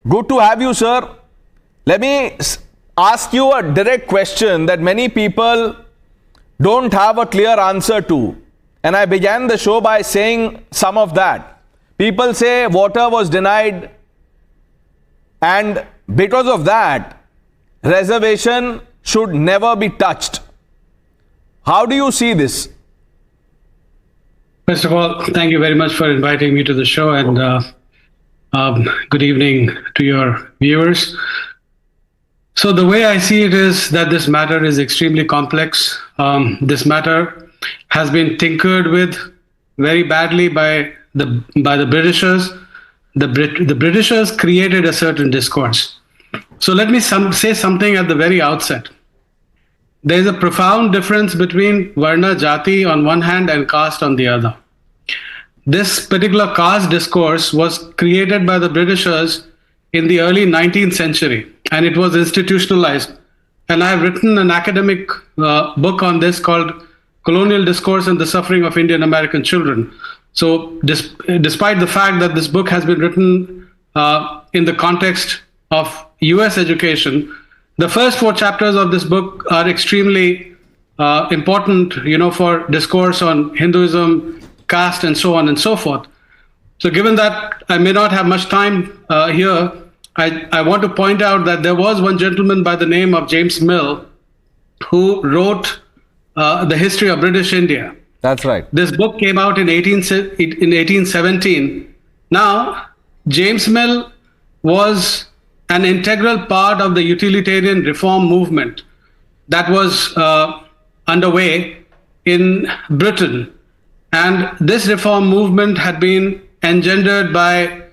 Good to have you, sir. Let me ask you a direct question that many people don't have a clear answer to. And I began the show by saying some of that. People say water was denied, and because of that, reservation should never be touched. How do you see this? First of all, thank you very much for inviting me to the show, and good evening to your viewers. So the way I see it is that this matter is extremely complex. This matter has been tinkered with very badly by the Britishers. The Britishers created a certain discourse. So let me say something at the very outset. There is a profound difference between Varna, Jati on one hand and caste on the other. This particular caste discourse was created by the Britishers in the early 19th century, and it was institutionalized. And I have written an academic book on this called Colonial Discourse and the Suffering of Indian American Children. So despite the fact that this book has been written in the context of US education, the first 4 chapters of this book are extremely important, for discourse on Hinduism, caste, and so on and so forth. So given that I may not have much time here, I want to point out that there was one gentleman by the name of James Mill who wrote the history of British India. That's right. This book came out in 1817. Now, James Mill was an integral part of the utilitarian reform movement that was underway in Britain. And this reform movement had been engendered by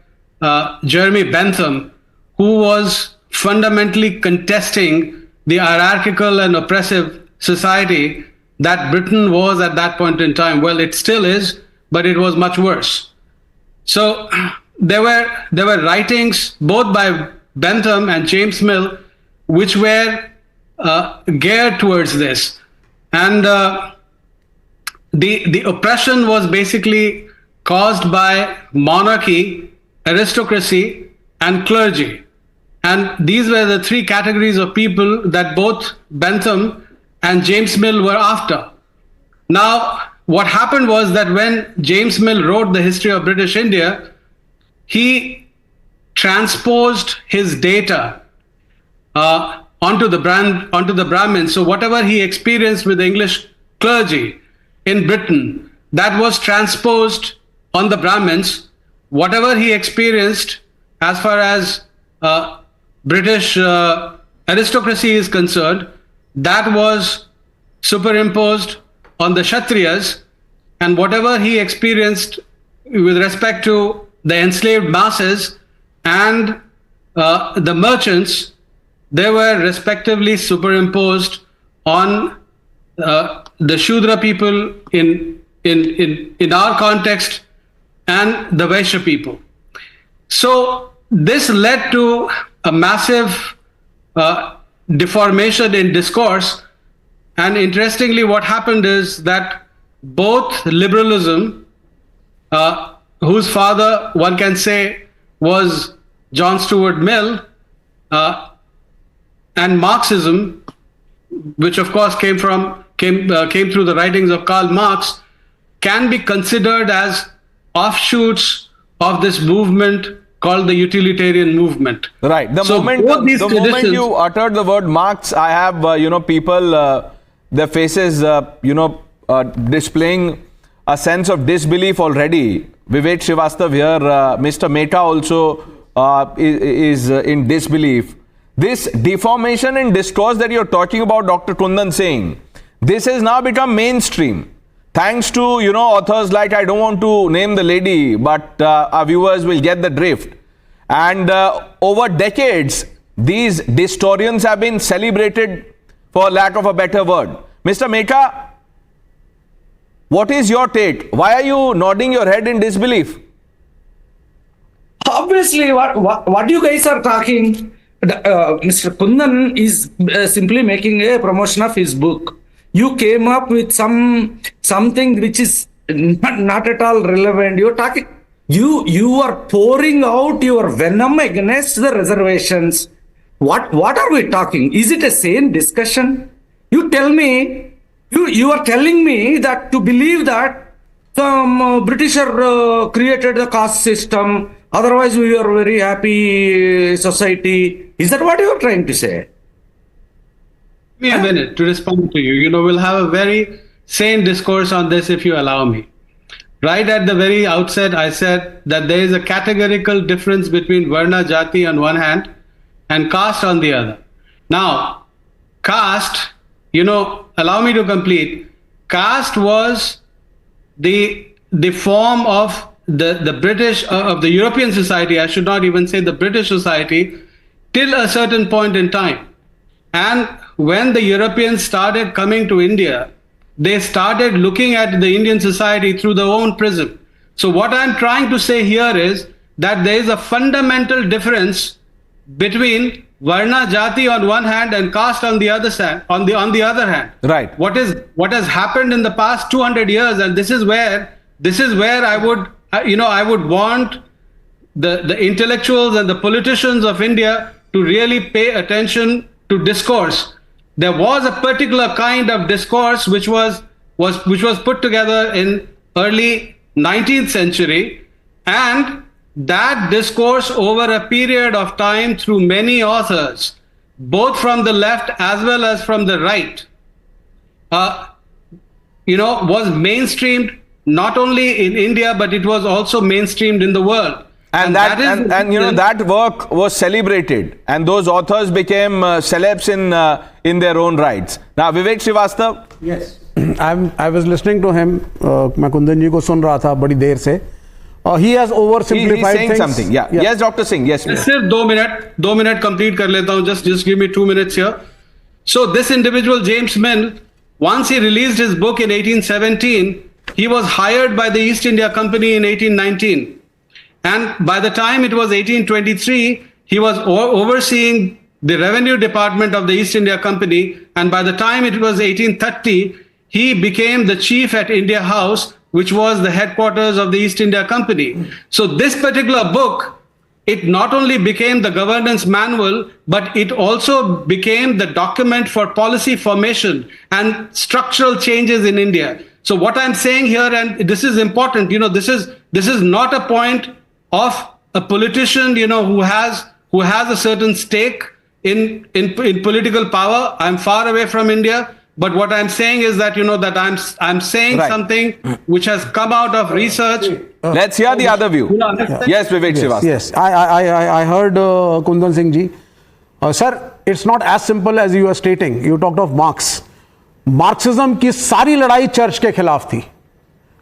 Jeremy Bentham, who was fundamentally contesting the hierarchical and oppressive society that Britain was at that point in time. Well, it still is, but it was much worse. So there were writings both by Bentham and James Mill which were geared towards this. And the oppression was basically caused by monarchy, aristocracy, and clergy. And these were the 3 categories of people that both Bentham and James Mill were after. Now, what happened was that when James Mill wrote the history of British India, he transposed his data onto the Brahmins. So whatever he experienced with the English clergy in Britain, that was transposed on the Brahmins. Whatever he experienced as far as British aristocracy is concerned, that was superimposed on the Kshatriyas, and whatever he experienced with respect to the enslaved masses and the merchants, they were respectively superimposed on the Shudra people in our context and the Vaishya people. So this led to a massive deformation in discourse. And interestingly, what happened is that both liberalism, whose father, one can say, was John Stuart Mill, and Marxism, which of course came through the writings of Karl Marx, can be considered as offshoots of this movement called the utilitarian movement. Right. The moment you uttered the word Marx, I have people, their faces displaying a sense of disbelief already. Vivek Srivastava here, Mr. Mehta also is in disbelief. This deformation in discourse that you're talking about, Dr. Kundan Singh, this has now become mainstream. Thanks to, authors like, I don't want to name the lady, but our viewers will get the drift. And over decades, these historians have been celebrated, for lack of a better word. Mr. Mehta, what is your take? Why are you nodding your head in disbelief? Obviously, what you guys are talking, Mr. Kundan is simply making a promotion of his book. You came up with something which is not at all relevant. You're talking You are pouring out your venom against the reservations. What are we talking? Is it a sane discussion? You tell me. You are telling me that to believe that some Britisher created the caste system. Otherwise, we are very happy society. Is that what you are trying to say? Give me a minute to respond to you. We'll have a very sane discourse on this if you allow me. Right at the very outset, I said that there is a categorical difference between Varna Jati on one hand and caste on the other. Now, caste, allow me to complete. Caste was the form of the British, of the European society, I should not even say the British society, till a certain point in time. And when the Europeans started coming to India, they started looking at the Indian society through their own prism. So what I'm trying to say here is that there is a fundamental difference between Varna Jati on one hand and caste on the other side, on the other hand. Right. What has happened in the past 200 years, and this is where I would want the intellectuals and the politicians of India to really pay attention to discourse. There was a particular kind of discourse which was put together in early 19th century, and that discourse over a period of time through many authors, both from the left as well as from the right, was mainstreamed not only in India, but it was also mainstreamed in the world. And that work was celebrated, and those authors became celebs in their own rights. Now, Vivek Srivastava. Yes, I was listening to him. मैं कुंदन जी को सुन रहा था बड़ी देर से. He has oversimplified he's saying things. Something. Yeah. Yes, Dr. Singh. Yes. सिर्फ 2 minute complete कर लेता हूँ. Just give me 2 minutes here. So this individual, James Mill, once he released his book in 1817, he was hired by the East India Company in 1819. And by the time it was 1823, he was overseeing the revenue department of the East India Company. And by the time it was 1830, he became the chief at India House, which was the headquarters of the East India Company. So this particular book, it not only became the governance manual, but it also became the document for policy formation and structural changes in India. So what I'm saying here, and this is important, this is not a point of a politician, who has a certain stake in political power. I'm far away from India, but what I'm saying is that that I'm saying right. something which has come out of research. Let's hear the other view. Yes, Vivek Srivastava. Yes, I heard Kundan Singh ji. Sir, it's not as simple as you are stating. You talked of Marx. Marxism की सारी लड़ाई church के खिलाफ थी.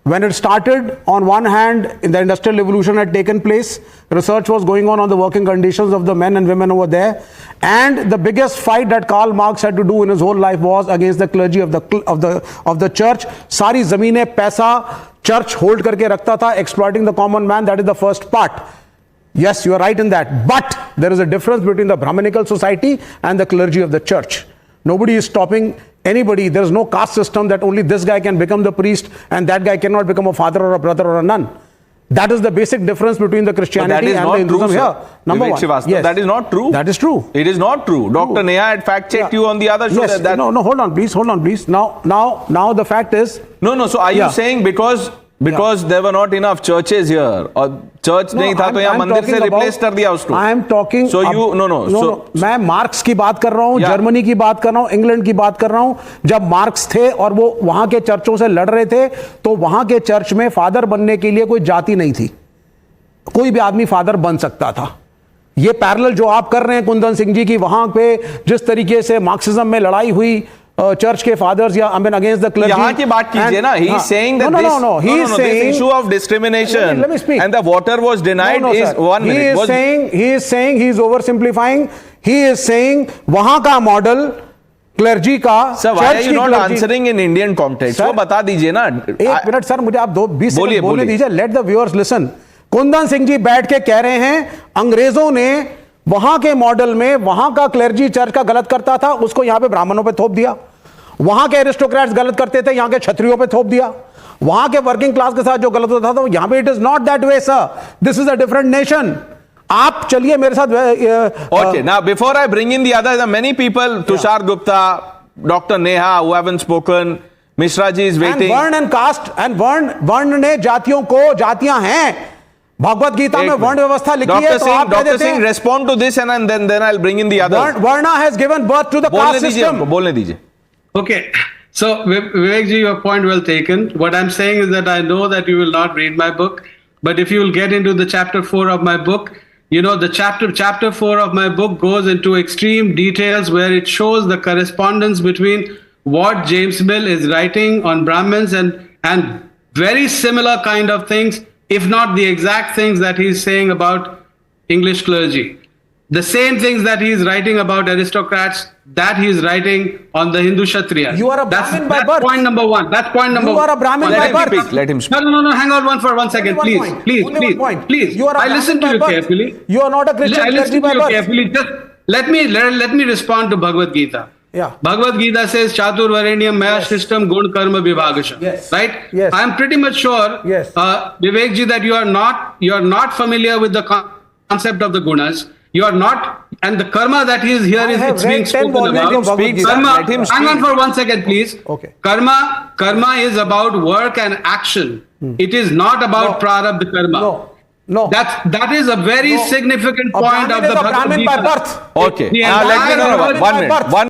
When it started, on one hand, the industrial revolution had taken place. Research was going on the working conditions of the men and women over there. And the biggest fight that Karl Marx had to do in his whole life was against the clergy of the church. सारी ज़मीनें पैसा church hold करके रखता था, exploiting the common man. That is the first part. Yes, you are right in that. But there is a difference between the Brahminical society and the clergy of the church. Nobody is stopping anybody. There is no caste system that only this guy can become the priest and that guy cannot become a father or a brother or a nun. That is the basic difference between the Christianity and the Hinduism here. Number one. Yes. That is not true. That is true. It is not true. Dr. Neha had fact-checked you on the other show. Yes. That No, hold on, please. Now the fact is... No. So are you saying because there were not enough churches here, or church नहीं था तो यहाँ मंदिर से replace कर दिया उसको? I am talking. So मैं मार्क्स की बात कर रहा हूँ, जर्मनी की बात कर रहा हूँ, इंग्लैंड की बात कर रहा हूँ. जब मार्क्स थे और वो वहां के चर्चों से लड़ रहे थे, तो वहां के चर्च में फादर बनने के लिए कोई जाति नहीं थी. कोई भी आदमी फादर बन सकता था. ये पैरेलल जो आप कर रहे हैं कुंदन सिंह जी की, वहां पे जिस तरीके से मार्क्सिज्म में लड़ाई हुई church के fathers या against the clergy. यहाँ की बात कीजिए ना. He is saying that this issue of discrimination let me speak. And the water was denied is 1 minute. He is saying he is oversimplifying. He is saying वहाँ का model clergy का. Sir, why are you not answering in Indian context? वो बता दीजिए ना. 1 minute sir, मुझे आप 20 second बोलने दीजिए. Let the viewers listen. Kundan Singh ji बैठ के कह रहे हैं अंग्रेजों ने वहां के मॉडल में वहां का क्लर्जी चर्च का गलत करता था, उसको यहां पे ब्राह्मणों पे थोप दिया. वहां के एरिस्टोक्रेट्स गलत करते थे, यहां के क्षत्रियों पे थोप दिया. वहां के वर्किंग क्लास के साथ जो गलत होता था, यहाँ पे it is not that way sir, this is a different nation. आप चलिए मेरे साथ. Okay, now before I bring in the others, there are many people, Tushar Gupta, Dr. Neha, who haven't spoken. Mishra ji is waiting. वर्ण and cast and वर्ण ने जातियों को, जातियां हैं, भगवत गीता में वर्ण व्यवस्था लिखी है, तो आप कह Dr. देते Singh, हैं respond to this and then I'll bring in the others. Varna has given birth to the caste system. बोलने दीजिए. Okay. So, Vivek ji, your point well taken. What I'm saying is that I know that you will not read my book, but if you will get into the chapter 4 of my book, you know, the chapter 4 of my book goes into extreme details where it shows the correspondence between what James Mill is writing on Brahmins and very similar kind of things, if not the exact things that he's saying about English clergy. The same things that he is writing about aristocrats, that he is writing on the Hindu Kshatriyas. You are a Brahmin by birth. That's point number one. That's point number one. You are a Brahmin by birth. Let him speak. No. Hang on one second, please. Please. You are a I listen to you carefully. You are not a Christian I listen by to you birth. carefully. Just let me respond to Bhagavad Gita. Yeah. Bhagavad Gita says Chatur Varenyam Maya Shishtam Gun Karma Vibhagasha. Yes. Right? Yes. I am pretty much sure, Yes. Vivek ji, that you are not familiar with the concept of the gunas. You are not, and the karma that he is here is it's being spoken about. Let him speak, sir. Karma, Let him hang on speak. for 1 second, please. Okay. Karma is about work and action. It is not about prarabdha karma. No. That is a very significant A point Brahmin of is the a Bhagavad Brahmin Gita. by birth. Okay. The Let me entire know. Bhagavad 1 Gita- minute.